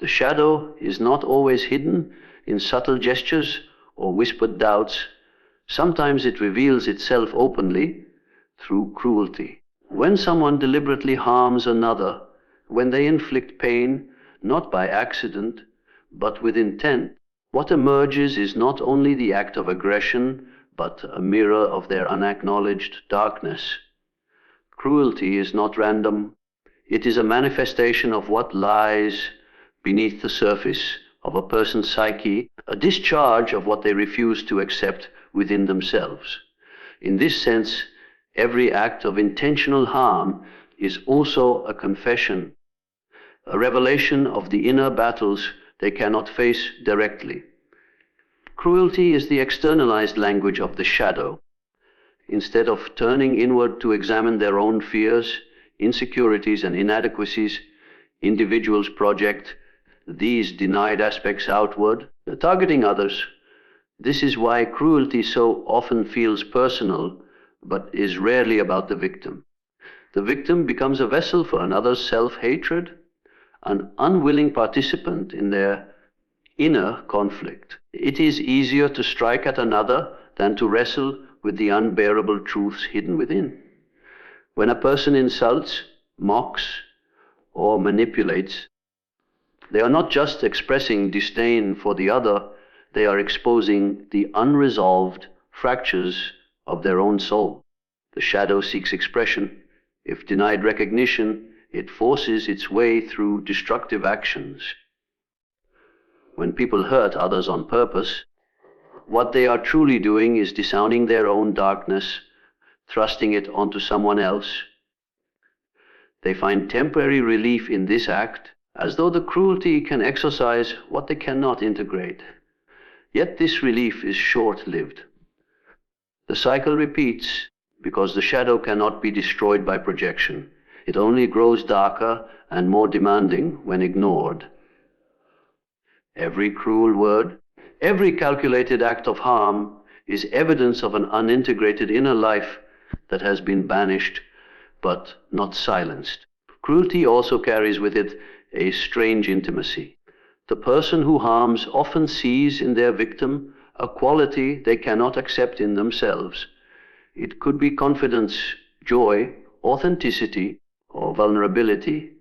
The shadow is not always hidden in subtle gestures or whispered doubts. Sometimes it reveals itself openly through cruelty. When someone deliberately harms another, when they inflict pain, not by accident, but with intent, what emerges is not only the act of aggression, but a mirror of their unacknowledged darkness. Cruelty is not random. It is a manifestation of what lies beneath the surface of a person's psyche, a discharge of what they refuse to accept within themselves. In this sense, every act of intentional harm is also a confession, a revelation of the inner battles they cannot face directly. Cruelty is the externalized language of the shadow. Instead of turning inward to examine their own fears, insecurities, and inadequacies, individuals project these denied aspects outward, targeting others. This is why cruelty so often feels personal, but is rarely about the victim. The victim becomes a vessel for another's self-hatred, an unwilling participant in their inner conflict. It is easier to strike at another than to wrestle with the unbearable truths hidden within. When a person insults, mocks, or manipulates, they are not just expressing disdain for the other, they are exposing the unresolved fractures of their own soul. The shadow seeks expression. If denied recognition, it forces its way through destructive actions. When people hurt others on purpose, what they are truly doing is disowning their own darkness, thrusting it onto someone else. They find temporary relief in this act, as though the cruelty can exorcise what they cannot integrate. Yet this relief is short-lived. The cycle repeats because the shadow cannot be destroyed by projection. It only grows darker and more demanding when ignored. Every cruel word, every calculated act of harm is evidence of an unintegrated inner life that has been banished but not silenced. Cruelty also carries with it a strange intimacy. The person who harms often sees in their victim a quality they cannot accept in themselves. It could be confidence, joy, authenticity, or vulnerability.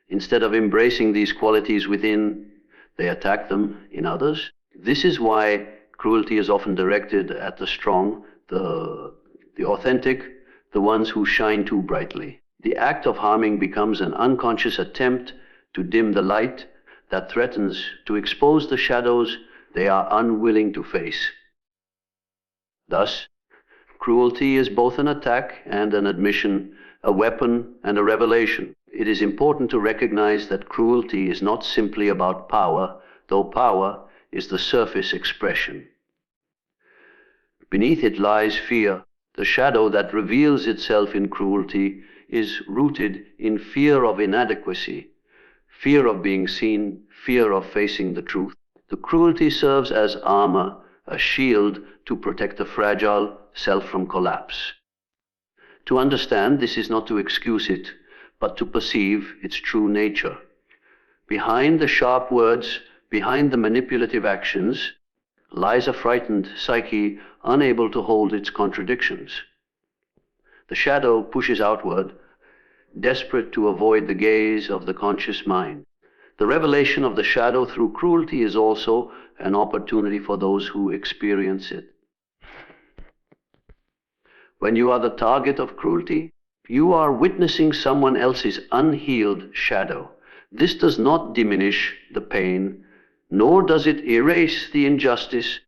Instead of embracing these qualities within, they attack them in others. This is why cruelty is often directed at the strong, the authentic, the ones who shine too brightly. The act of harming becomes an unconscious attempt to dim the light that threatens to expose the shadows they are unwilling to face. Thus, cruelty is both an attack and an admission, a weapon and a revelation. It is important to recognize that cruelty is not simply about power, though power is the surface expression. Beneath it lies fear. The shadow that reveals itself in cruelty is rooted in fear of inadequacy, fear of being seen, fear of facing the truth. The cruelty serves as armor, a shield to protect the fragile self from collapse. To understand this is not to excuse it, but to perceive its true nature. Behind the sharp words, behind the manipulative actions, lies a frightened psyche unable to hold its contradictions. The shadow pushes outward, desperate to avoid the gaze of the conscious mind. The revelation of the shadow through cruelty is also an opportunity for those who experience it. When you are the target of cruelty, you are witnessing someone else's unhealed shadow. This does not diminish the pain, nor does it erase the injustice,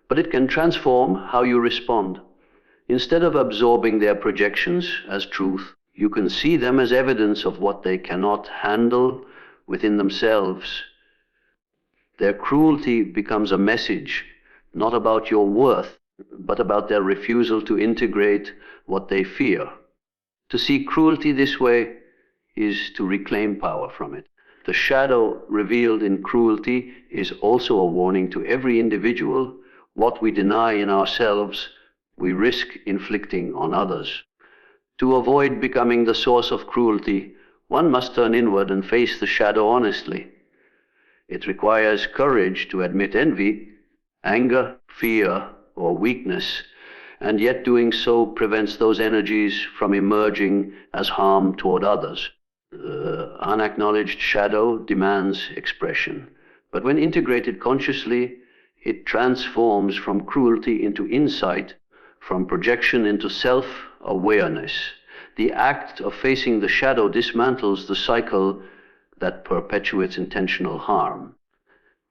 but it can transform how you respond. Instead of absorbing their projections as truth, you can see them as evidence of what they cannot handle within themselves. Their cruelty becomes a message, not about your worth, but about their refusal to integrate what they fear. To see cruelty this way is to reclaim power from it. The shadow revealed in cruelty is also a warning to every individual. What we deny in ourselves, we risk inflicting on others. To avoid becoming the source of cruelty, One must turn inward and face the shadow honestly. It requires courage to admit envy, anger, fear, or weakness, and yet doing so prevents those energies from emerging as harm toward others. The unacknowledged shadow demands expression, but when integrated consciously, it transforms from cruelty into insight, from projection into self-awareness. The act of facing the shadow dismantles the cycle that perpetuates intentional harm.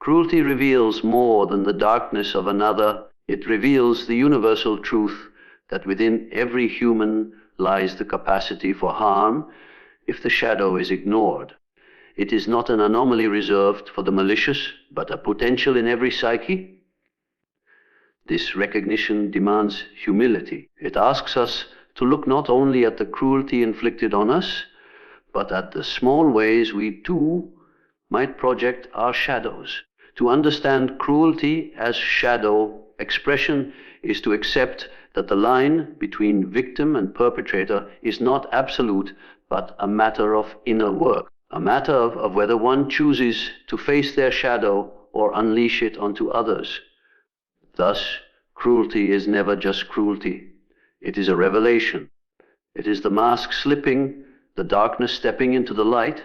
Cruelty reveals more than the darkness of another. It reveals the universal truth that within every human lies the capacity for harm if the shadow is ignored. It is not an anomaly reserved for the malicious, but a potential in every psyche. This recognition demands humility. It asks us to look not only at the cruelty inflicted on us, but at the small ways we too might project our shadows. To understand cruelty as shadow expression is to accept that the line between victim and perpetrator is not absolute, but a matter of inner work, a matter of whether one chooses to face their shadow or unleash it onto others. Thus, cruelty is never just cruelty. It is a revelation. It is the mask slipping, the darkness stepping into the light,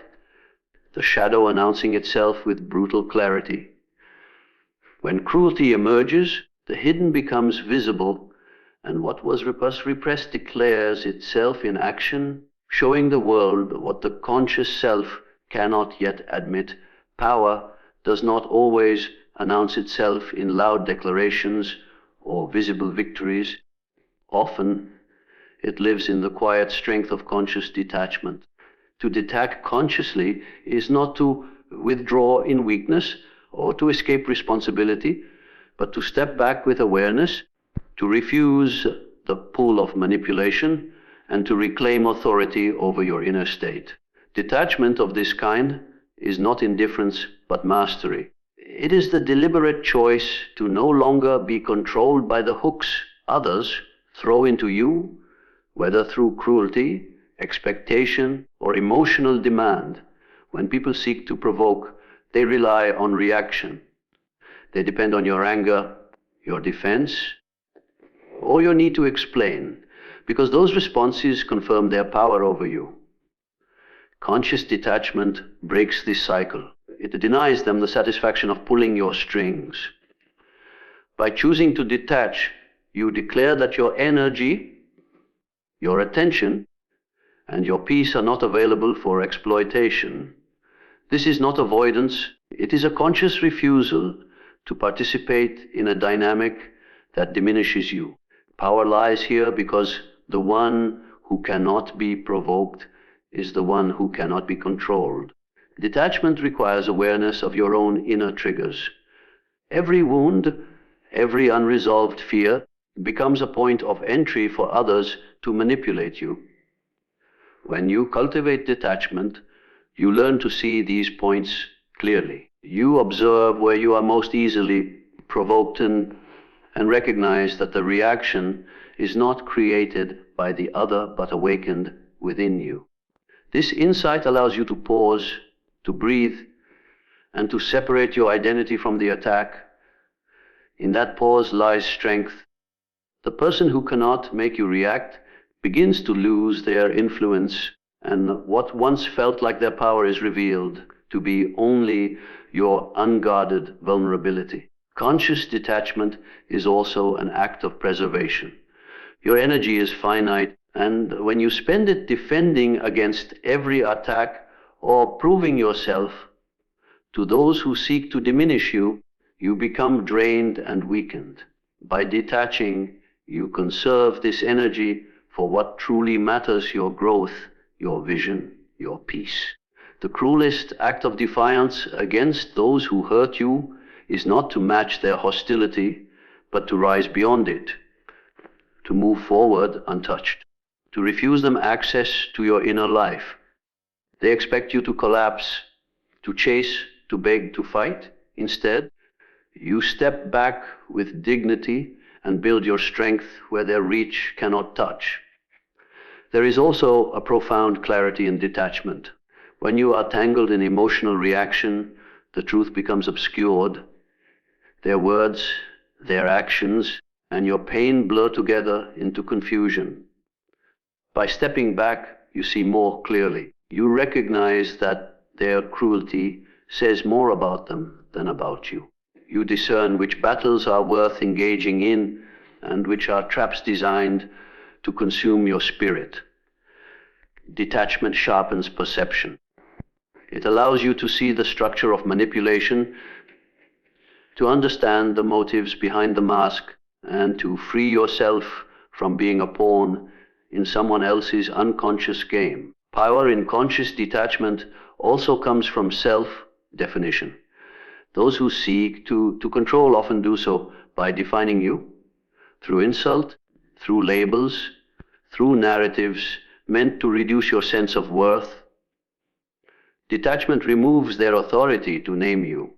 the shadow announcing itself with brutal clarity. When cruelty emerges, the hidden becomes visible, and what was repressed declares itself in action, showing the world what the conscious self cannot yet admit. Power does not always announce itself in loud declarations or visible victories. Often, it lives in the quiet strength of conscious detachment. To detach consciously is not to withdraw in weakness or to escape responsibility, but to step back with awareness, to refuse the pull of manipulation, and to reclaim authority over your inner state. Detachment of this kind is not indifference, but mastery. It is the deliberate choice to no longer be controlled by the hooks others throw into you, whether through cruelty, expectation, or emotional demand. When people seek to provoke, they rely on reaction. They depend on your anger, your defense, or your need to explain, because those responses confirm their power over you. Conscious detachment breaks this cycle. It denies them the satisfaction of pulling your strings. By choosing to detach, you declare that your energy, your attention, and your peace are not available for exploitation. This is not avoidance. It is a conscious refusal to participate in a dynamic that diminishes you. Power lies here because the one who cannot be provoked is the one who cannot be controlled. Detachment requires awareness of your own inner triggers. Every wound, every unresolved fear becomes a point of entry for others to manipulate you. When you cultivate detachment, you learn to see these points clearly. You observe where you are most easily provoked and recognize that the reaction is not created by the other but awakened within you. This insight allows you to pause, to breathe, and to separate your identity from the attack. In that pause lies strength. The person who cannot make you react begins to lose their influence, and what once felt like their power is revealed to be only your unguarded vulnerability. Conscious detachment is also an act of preservation. Your energy is finite, and when you spend it defending against every attack or proving yourself to those who seek to diminish you, you become drained and weakened. By detaching, you conserve this energy for what truly matters: your growth, your vision, your peace. The cruelest act of defiance against those who hurt you is not to match their hostility, but to rise beyond it, to move forward untouched, to refuse them access to your inner life. They expect you to collapse, to chase, to beg, to fight. Instead, you step back with dignity and build your strength where their reach cannot touch. There is also a profound clarity in detachment. When you are tangled in emotional reaction, the truth becomes obscured. Their words, their actions, and your pain blur together into confusion. By stepping back, you see more clearly. You recognize that their cruelty says more about them than about you. You discern which battles are worth engaging in and which are traps designed to consume your spirit. Detachment sharpens perception. It allows you to see the structure of manipulation, to understand the motives behind the mask, and to free yourself from being a pawn in someone else's unconscious game. Power in conscious detachment also comes from self-definition. Those who seek to control often do so by defining you through insult, through labels, through narratives meant to reduce your sense of worth. Detachment removes their authority to name you.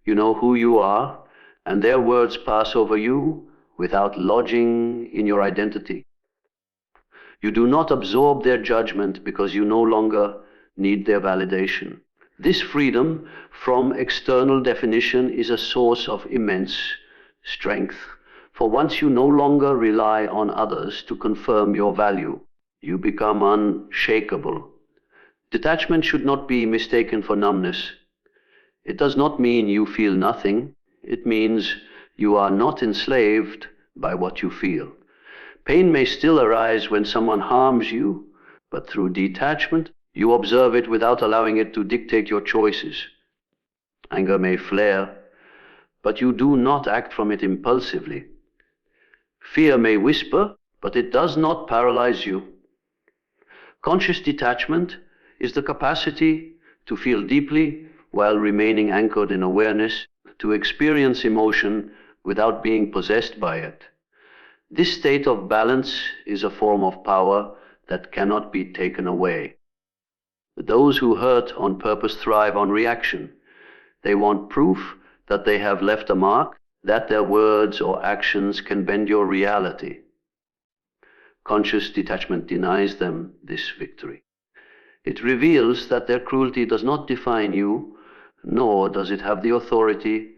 You know who you are, and their words pass over you without lodging in your identity. You do not absorb their judgment because you no longer need their validation. This freedom from external definition is a source of immense strength, for once you no longer rely on others to confirm your value, you become unshakable. Detachment should not be mistaken for numbness. It does not mean you feel nothing. It means you are not enslaved by what you feel. Pain may still arise when someone harms you, but through detachment, you observe it without allowing it to dictate your choices. Anger may flare, but you do not act from it impulsively. Fear may whisper, but it does not paralyze you. Conscious detachment is the capacity to feel deeply while remaining anchored in awareness, to experience emotion without being possessed by it. This state of balance is a form of power that cannot be taken away. Those who hurt on purpose thrive on reaction. They want proof that they have left a mark, that their words or actions can bend your reality. Conscious detachment denies them this victory. It reveals that their cruelty does not define you, nor does it have the authority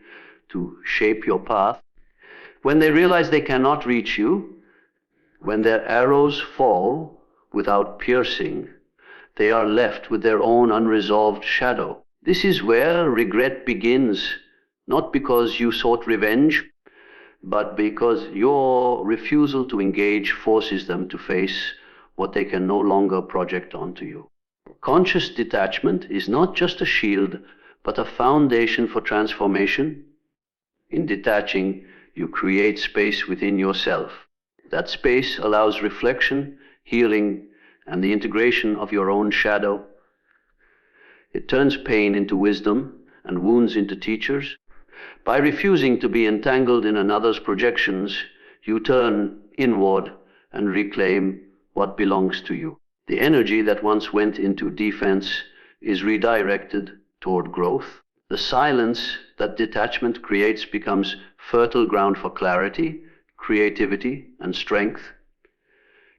to shape your path. When they realize they cannot reach you, when their arrows fall without piercing, they are left with their own unresolved shadow. This is where regret begins, not because you sought revenge, but because your refusal to engage forces them to face what they can no longer project onto you. Conscious detachment is not just a shield, but a foundation for transformation. In detaching, you create space within yourself. That space allows reflection, healing, and the integration of your own shadow. It turns pain into wisdom and wounds into teachers. By refusing to be entangled in another's projections, you turn inward and reclaim what belongs to you. The energy that once went into defense is redirected toward growth. The silence that detachment creates becomes fertile ground for clarity, creativity, and strength.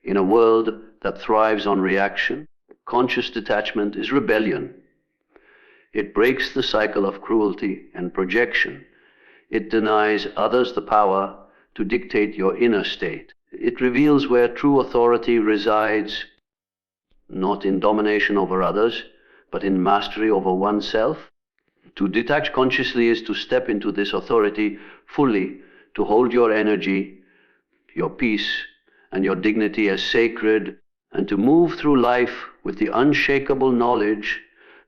In a world that thrives on reaction, conscious detachment is rebellion. It breaks the cycle of cruelty and projection. It denies others the power to dictate your inner state. It reveals where true authority resides, not in domination over others, but in mastery over oneself. To detach consciously is to step into this authority fully, to hold your energy, your peace, and your dignity as sacred, and to move through life with the unshakable knowledge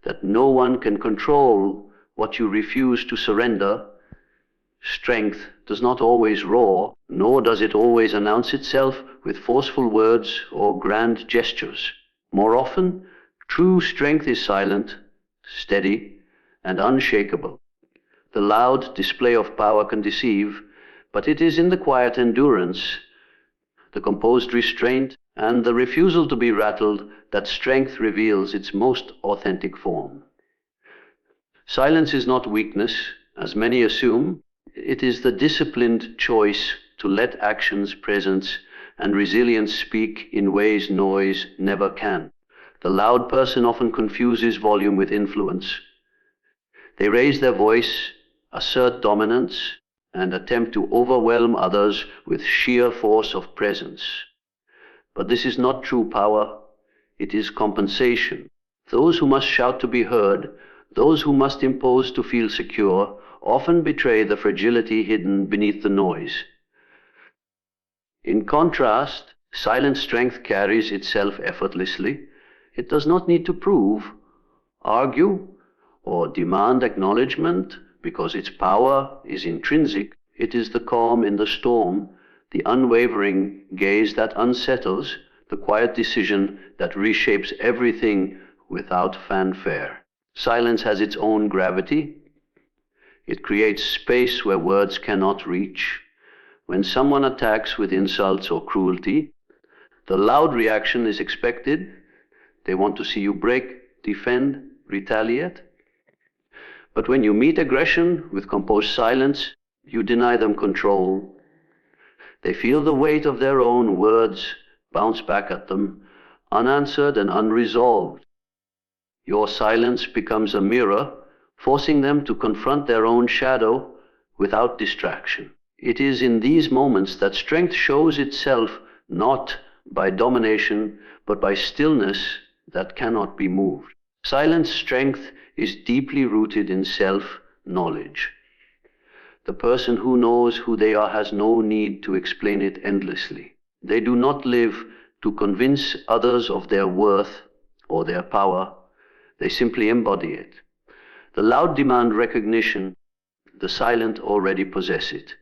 that no one can control what you refuse to surrender. Strength does not always roar, nor does it always announce itself with forceful words or grand gestures. More often, true strength is silent, steady, and unshakable. The loud display of power can deceive, but it is in the quiet endurance, the composed restraint, and the refusal to be rattled that strength reveals its most authentic form. Silence is not weakness, as many assume. It is the disciplined choice to let actions, presence, and resilience speak in ways noise never can. The loud person often confuses volume with influence. They raise their voice, assert dominance, and attempt to overwhelm others with sheer force of presence. But this is not true power, it is compensation. Those who must shout to be heard, those who must impose to feel secure, often betray the fragility hidden beneath the noise. In contrast, silent strength carries itself effortlessly. It does not need to prove, argue, or demand acknowledgement because its power is intrinsic. It is the calm in the storm, the unwavering gaze that unsettles, the quiet decision that reshapes everything without fanfare. Silence has its own gravity. It creates space where words cannot reach. When someone attacks with insults or cruelty, the loud reaction is expected. They want to see you break, defend, retaliate. But when you meet aggression with composed silence, you deny them control. They feel the weight of their own words bounce back at them, unanswered and unresolved. Your silence becomes a mirror, forcing them to confront their own shadow without distraction. It is in these moments that strength shows itself not by domination, but by stillness that cannot be moved. Silent strength is deeply rooted in self-knowledge. The person who knows who they are has no need to explain it endlessly. They do not live to convince others of their worth or their power. They simply embody it. The loud demand recognition, the silent already possess it.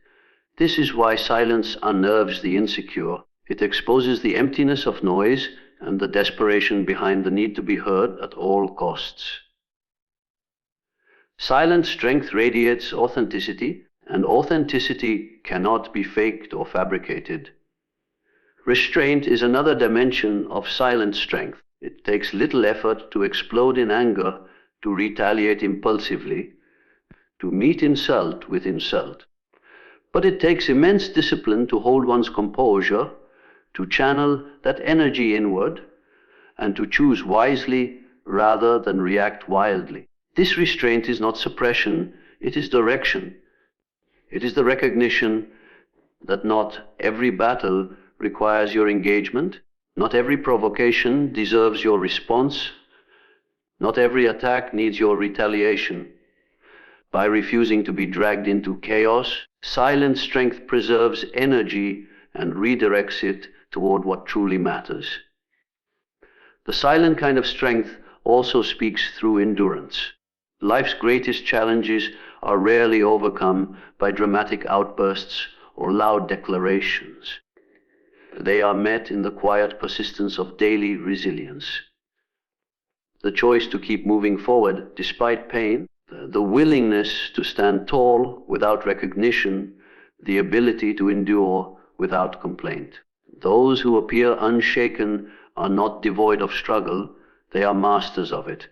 This is why silence unnerves the insecure. It exposes the emptiness of noise and the desperation behind the need to be heard at all costs. Silent strength radiates authenticity, and authenticity cannot be faked or fabricated. Restraint is another dimension of silent strength. It takes little effort to explode in anger, to retaliate impulsively, to meet insult with insult. But it takes immense discipline to hold one's composure, to channel that energy inward, and to choose wisely rather than react wildly. This restraint is not suppression, it is direction. It is the recognition that not every battle requires your engagement, not every provocation deserves your response, not every attack needs your retaliation. By refusing to be dragged into chaos, silent strength preserves energy and redirects it toward what truly matters. The silent kind of strength also speaks through endurance. Life's greatest challenges are rarely overcome by dramatic outbursts or loud declarations. They are met in the quiet persistence of daily resilience. The choice to keep moving forward despite pain, the willingness to stand tall without recognition, the ability to endure without complaint. Those who appear unshaken are not devoid of struggle, they are masters of it.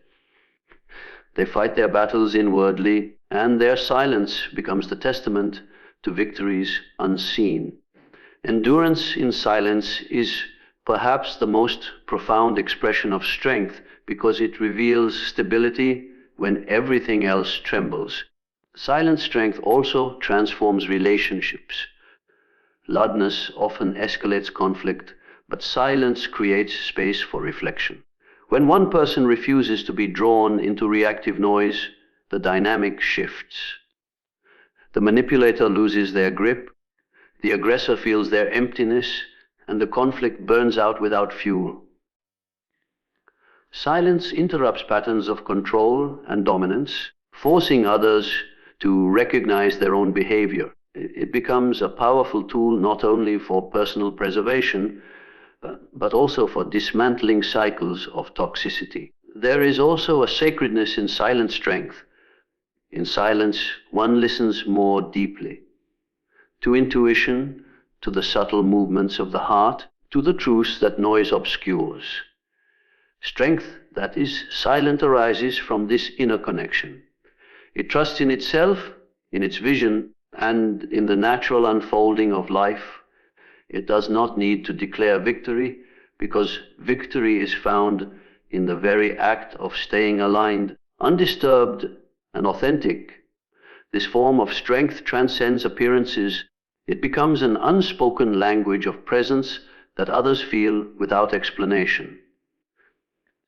They fight their battles inwardly, and their silence becomes the testament to victories unseen. Endurance in silence is perhaps the most profound expression of strength because it reveals stability when everything else trembles. Silent strength also transforms relationships. Loudness often escalates conflict, but silence creates space for reflection. When one person refuses to be drawn into reactive noise, the dynamic shifts. The manipulator loses their grip, the aggressor feels their emptiness, and the conflict burns out without fuel. Silence interrupts patterns of control and dominance, forcing others to recognize their own behavior. It becomes a powerful tool not only for personal preservation, but also for dismantling cycles of toxicity. There is also a sacredness in silent strength. In silence, one listens more deeply to intuition, to the subtle movements of the heart, to the truths that noise obscures. Strength that is silent arises from this inner connection. It trusts in itself, in its vision, and in the natural unfolding of life. It does not need to declare victory, because victory is found in the very act of staying aligned, undisturbed and authentic. This form of strength transcends appearances. It becomes an unspoken language of presence that others feel without explanation.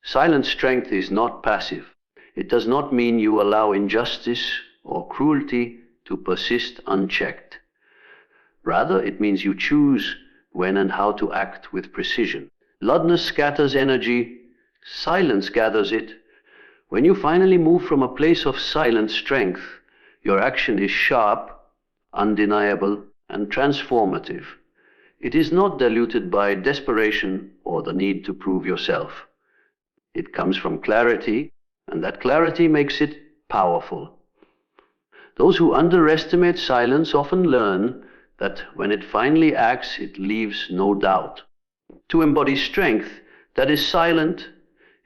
Silent strength is not passive. It does not mean you allow injustice or cruelty to persist unchecked. Rather, it means you choose when and how to act with precision. Loudness scatters energy, silence gathers it. When you finally move from a place of silent strength, your action is sharp, undeniable, and transformative. It is not diluted by desperation or the need to prove yourself. It comes from clarity, and that clarity makes it powerful. Those who underestimate silence often learn that when it finally acts, it leaves no doubt. To embody strength that is silent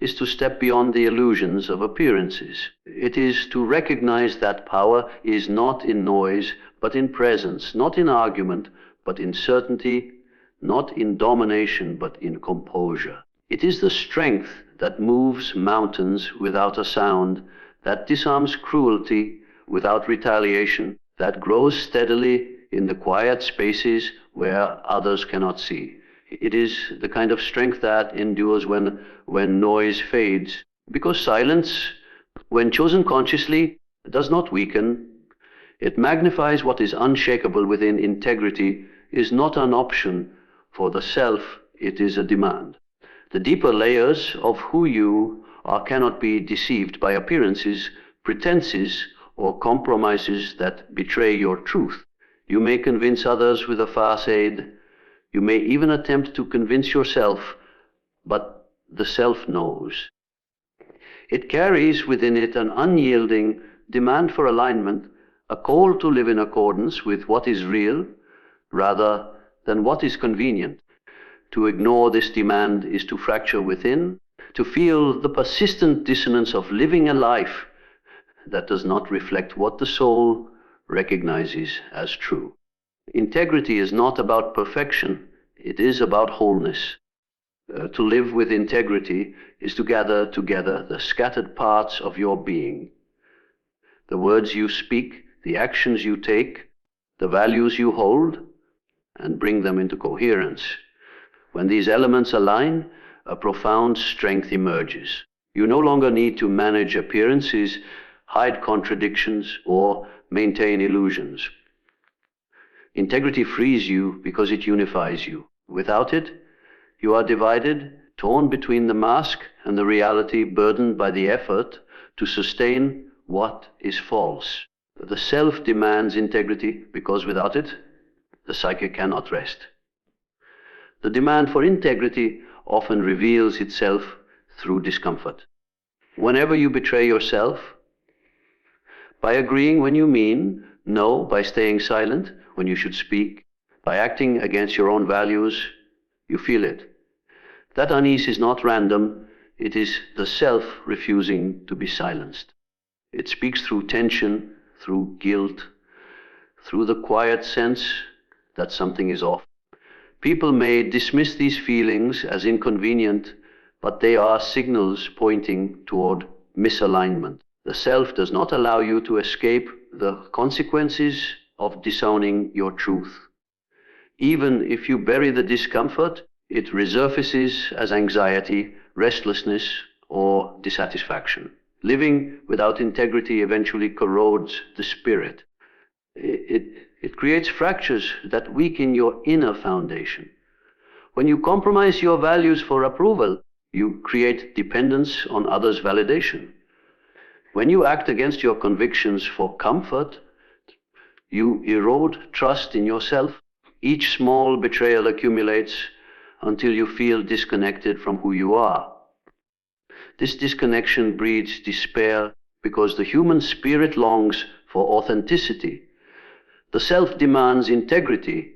is to step beyond the illusions of appearances. It is to recognize that power is not in noise, but in presence, not in argument, but in certainty, not in domination, but in composure. It is the strength that moves mountains without a sound, that disarms cruelty without retaliation, that grows steadily in the quiet spaces where others cannot see. It is the kind of strength that endures when noise fades, because silence, when chosen consciously, does not weaken. It magnifies what is unshakable within. Integrity is not an option for the self, it is a demand. The deeper layers of who you are cannot be deceived by appearances, pretenses, or compromises that betray your truth. You may convince others with a facade. You may even attempt to convince yourself, but the self knows. It carries within it an unyielding demand for alignment, a call to live in accordance with what is real rather than what is convenient. To ignore this demand is to fracture within, to feel the persistent dissonance of living a life that does not reflect what the soul recognizes as true. Integrity is not about perfection, it is about wholeness. To live with integrity is to gather together the scattered parts of your being. The words you speak, the actions you take, the values you hold, and bring them into coherence. When these elements align, a profound strength emerges. You no longer need to manage appearances, hide contradictions, or maintain illusions. Integrity frees you because it unifies you. Without it, you are divided, torn between the mask and the reality, burdened by the effort to sustain what is false. The self demands integrity because without it, the psyche cannot rest. The demand for integrity often reveals itself through discomfort. Whenever you betray yourself, by agreeing when you mean no, by staying silent when you should speak, by acting against your own values, you feel it. That unease is not random, it is the self refusing to be silenced. It speaks through tension, through guilt, through the quiet sense that something is off. People may dismiss these feelings as inconvenient, but they are signals pointing toward misalignment. The self does not allow you to escape the consequences of disowning your truth. Even if you bury the discomfort, it resurfaces as anxiety, restlessness, or dissatisfaction. Living without integrity eventually corrodes the spirit. It creates fractures that weaken your inner foundation. When you compromise your values for approval, you create dependence on others' validation. When you act against your convictions for comfort, you erode trust in yourself. Each small betrayal accumulates until you feel disconnected from who you are. This disconnection breeds despair because the human spirit longs for authenticity. The self demands integrity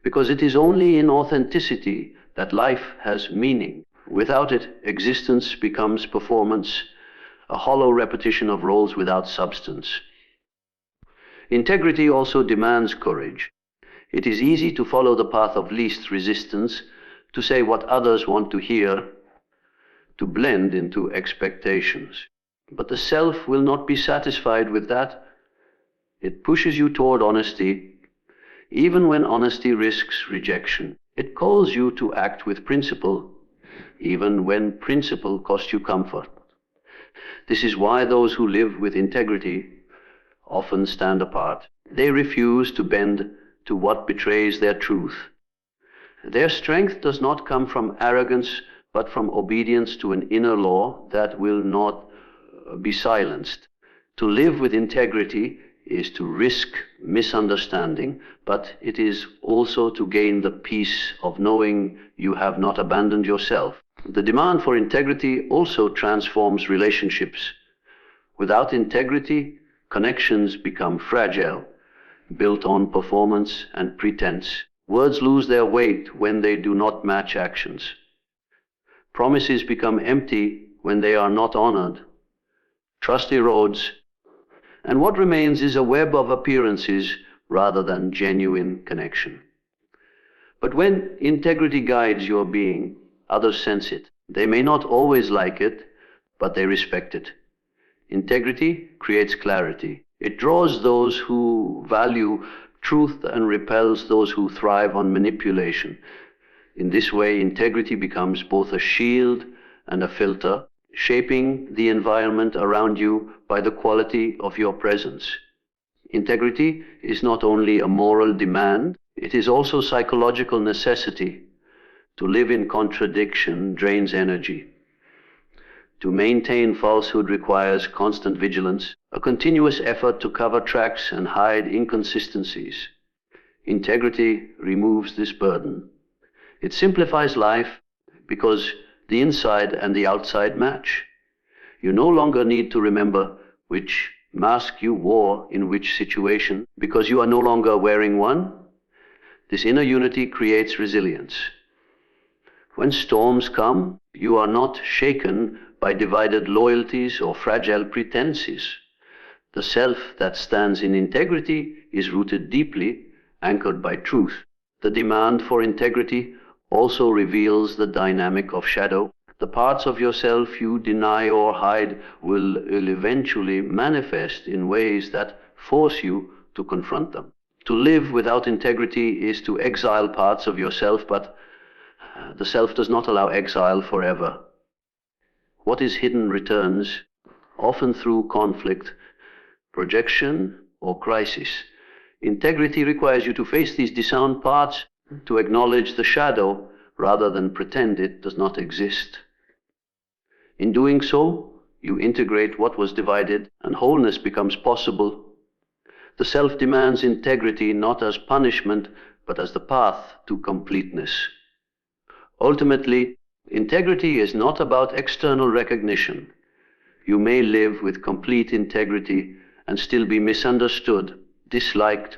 because it is only in authenticity that life has meaning. Without it, existence becomes performance, a hollow repetition of roles without substance. Integrity also demands courage. It is easy to follow the path of least resistance, to say what others want to hear, to blend into expectations. But the self will not be satisfied with that. It pushes you toward honesty, even when honesty risks rejection. It calls you to act with principle, even when principle costs you comfort. This is why those who live with integrity often stand apart. They refuse to bend to what betrays their truth. Their strength does not come from arrogance, but from obedience to an inner law that will not be silenced. To live with integrity is to risk misunderstanding, but it is also to gain the peace of knowing you have not abandoned yourself. The demand for integrity also transforms relationships. Without integrity, connections become fragile, built on performance and pretense. Words lose their weight when they do not match actions. Promises become empty when they are not honored. Trust erodes, and what remains is a web of appearances rather than genuine connection. But when integrity guides your being, others sense it. They may not always like it, but they respect it. Integrity creates clarity. It draws those who value truth and repels those who thrive on manipulation. In this way, integrity becomes both a shield and a filter, shaping the environment around you by the quality of your presence. Integrity is not only a moral demand, it is also psychological necessity. To live in contradiction drains energy. To maintain falsehood requires constant vigilance, a continuous effort to cover tracks and hide inconsistencies. Integrity removes this burden. It simplifies life because the inside and the outside match. You no longer need to remember which mask you wore in which situation because you are no longer wearing one. This inner unity creates resilience. When storms come, you are not shaken by divided loyalties or fragile pretenses. The self that stands in integrity is rooted deeply, anchored by truth. The demand for integrity also reveals the dynamic of shadow. The parts of yourself you deny or hide will eventually manifest in ways that force you to confront them. To live without integrity is to exile parts of yourself, but the self does not allow exile forever. What is hidden returns, often through conflict, projection, or crisis. Integrity requires you to face these disowned parts, to acknowledge the shadow rather than pretend it does not exist. In doing so, you integrate what was divided, and wholeness becomes possible. The self demands integrity not as punishment, but as the path to completeness. Ultimately, integrity is not about external recognition. You may live with complete integrity and still be misunderstood, disliked,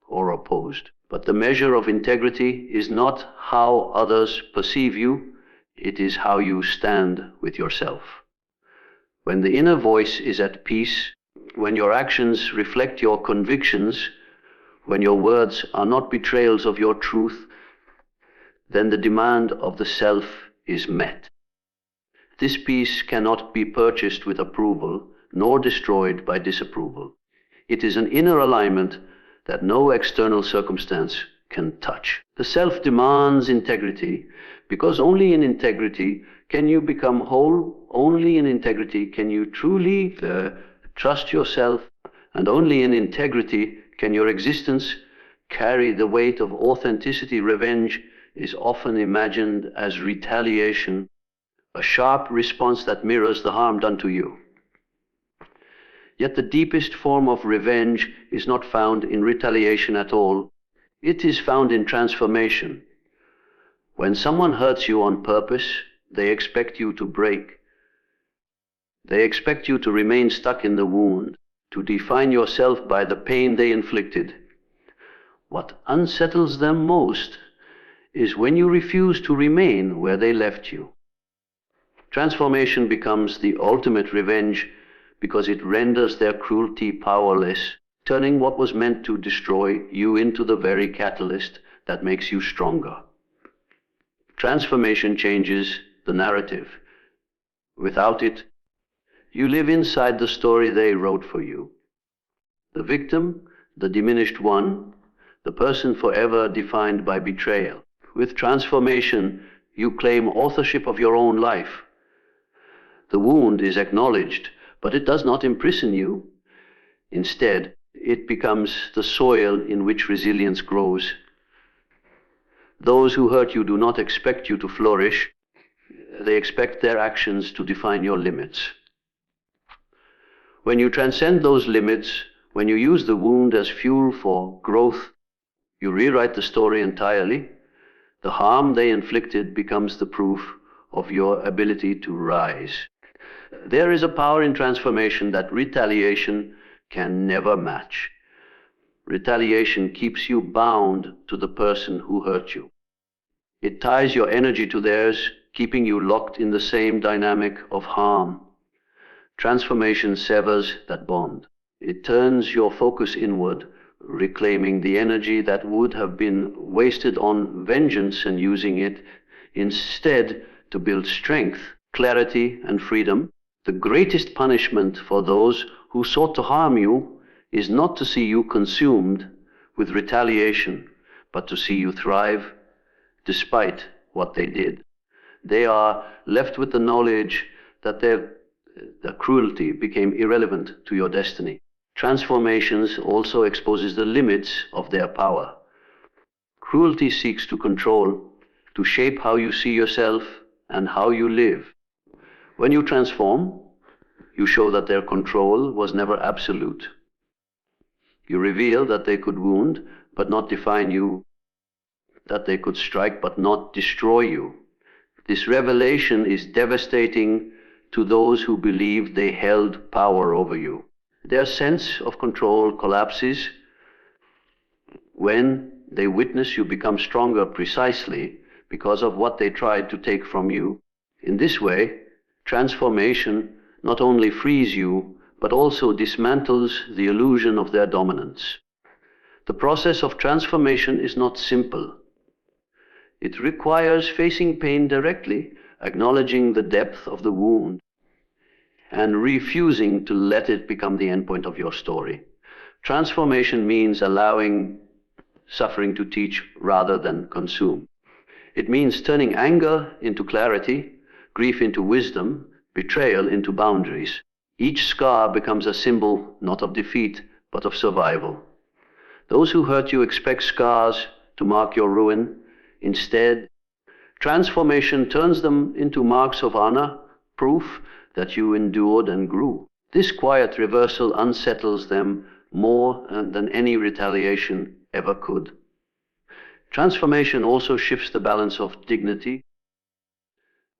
or opposed. But the measure of integrity is not how others perceive you, it is how you stand with yourself. When the inner voice is at peace, when your actions reflect your convictions, when your words are not betrayals of your truth, then the demand of the self is met. This peace cannot be purchased with approval, nor destroyed by disapproval. It is an inner alignment that no external circumstance can touch. The self demands integrity, because only in integrity can you become whole, only in integrity can you truly trust yourself, and only in integrity can your existence carry the weight of authenticity. Revenge is often imagined as retaliation, a sharp response that mirrors the harm done to you. Yet the deepest form of revenge is not found in retaliation at all. It is found in transformation. When someone hurts you on purpose, they expect you to break. They expect you to remain stuck in the wound, to define yourself by the pain they inflicted. What unsettles them most is when you refuse to remain where they left you. Transformation becomes the ultimate revenge because it renders their cruelty powerless, turning what was meant to destroy you into the very catalyst that makes you stronger. Transformation changes the narrative. Without it, you live inside the story they wrote for you. The victim, the diminished one, the person forever defined by betrayal. With transformation, you claim authorship of your own life. The wound is acknowledged, but it does not imprison you. Instead, it becomes the soil in which resilience grows. Those who hurt you do not expect you to flourish. They expect their actions to define your limits. When you transcend those limits, when you use the wound as fuel for growth, you rewrite the story entirely. The harm they inflicted becomes the proof of your ability to rise. There is a power in transformation that retaliation can never match. Retaliation keeps you bound to the person who hurt you. It ties your energy to theirs, keeping you locked in the same dynamic of harm. Transformation severs that bond. It turns your focus inward, reclaiming the energy that would have been wasted on vengeance and using it instead to build strength, clarity, and freedom. The greatest punishment for those who sought to harm you is not to see you consumed with retaliation, but to see you thrive despite what they did. They are left with the knowledge that their cruelty became irrelevant to your destiny. Transformations also exposes the limits of their power. Cruelty seeks to control, to shape how you see yourself and how you live. When you transform, you show that their control was never absolute. You reveal that they could wound but not define you, that they could strike but not destroy you. This revelation is devastating to those who believed they held power over you. Their sense of control collapses when they witness you become stronger precisely because of what they tried to take from you. In this way, transformation not only frees you, but also dismantles the illusion of their dominance. The process of transformation is not simple. It requires facing pain directly, acknowledging the depth of the wound, and refusing to let it become the endpoint of your story. Transformation means allowing suffering to teach rather than consume. It means turning anger into clarity, grief into wisdom, betrayal into boundaries. Each scar becomes a symbol not of defeat, but of survival. Those who hurt you expect scars to mark your ruin. Instead, transformation turns them into marks of honor, proof that you endured and grew. This quiet reversal unsettles them more than any retaliation ever could. Transformation also shifts the balance of dignity.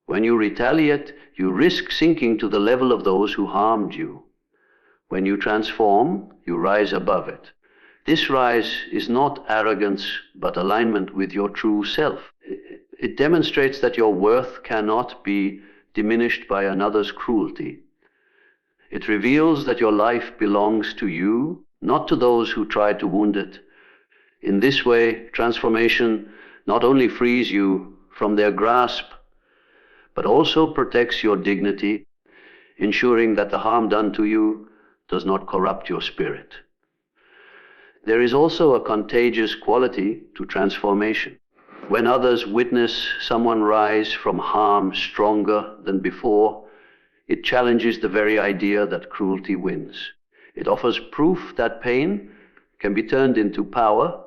When you retaliate, you risk sinking to the level of those who harmed you. When you transform, you rise above it. This rise is not arrogance, but alignment with your true self. It demonstrates that your worth cannot be diminished by another's cruelty. It reveals that your life belongs to you, not to those who tried to wound it. In this way, transformation not only frees you from their grasp, but also protects your dignity, ensuring that the harm done to you does not corrupt your spirit. There is also a contagious quality to transformation. When others witness someone rise from harm stronger than before, it challenges the very idea that cruelty wins. It offers proof that pain can be turned into power,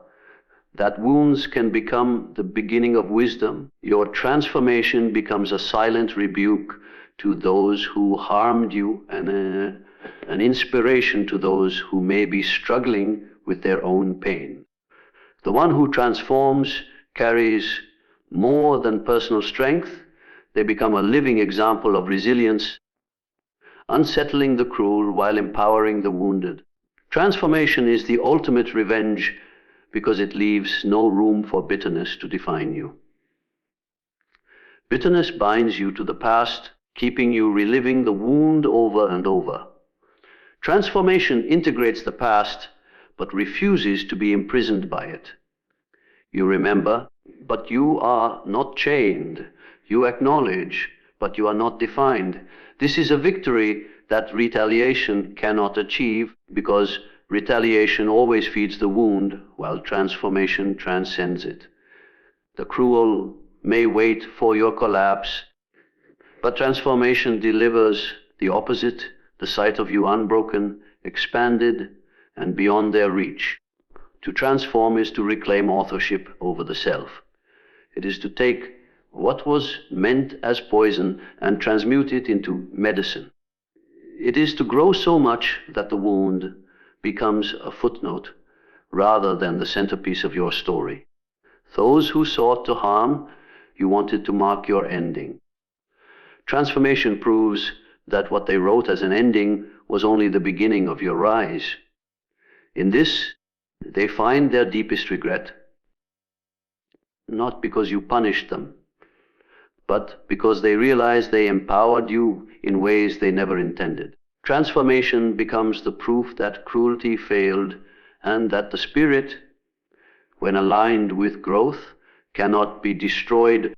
that wounds can become the beginning of wisdom. Your transformation becomes a silent rebuke to those who harmed you and an inspiration to those who may be struggling with their own pain. The one who transforms carries more than personal strength. They become a living example of resilience, unsettling the cruel while empowering the wounded. Transformation is the ultimate revenge because it leaves no room for bitterness to define you. Bitterness binds you to the past, keeping you reliving the wound over and over. Transformation integrates the past, but refuses to be imprisoned by it. You remember, but you are not chained. You acknowledge, but you are not defined. This is a victory that retaliation cannot achieve, because retaliation always feeds the wound, while transformation transcends it. The cruel may wait for your collapse, but transformation delivers the opposite, the sight of you unbroken, expanded, and beyond their reach. To transform is to reclaim authorship over the self. It is to take what was meant as poison and transmute it into medicine. It is to grow so much that the wound becomes a footnote rather than the centerpiece of your story. Those who sought to harm, you wanted to mark your ending. Transformation proves that what they wrote as an ending was only the beginning of your rise. In this, they find their deepest regret, not because you punished them, but because they realize they empowered you in ways they never intended. Transformation becomes the proof that cruelty failed, and that the spirit, when aligned with growth, cannot be destroyed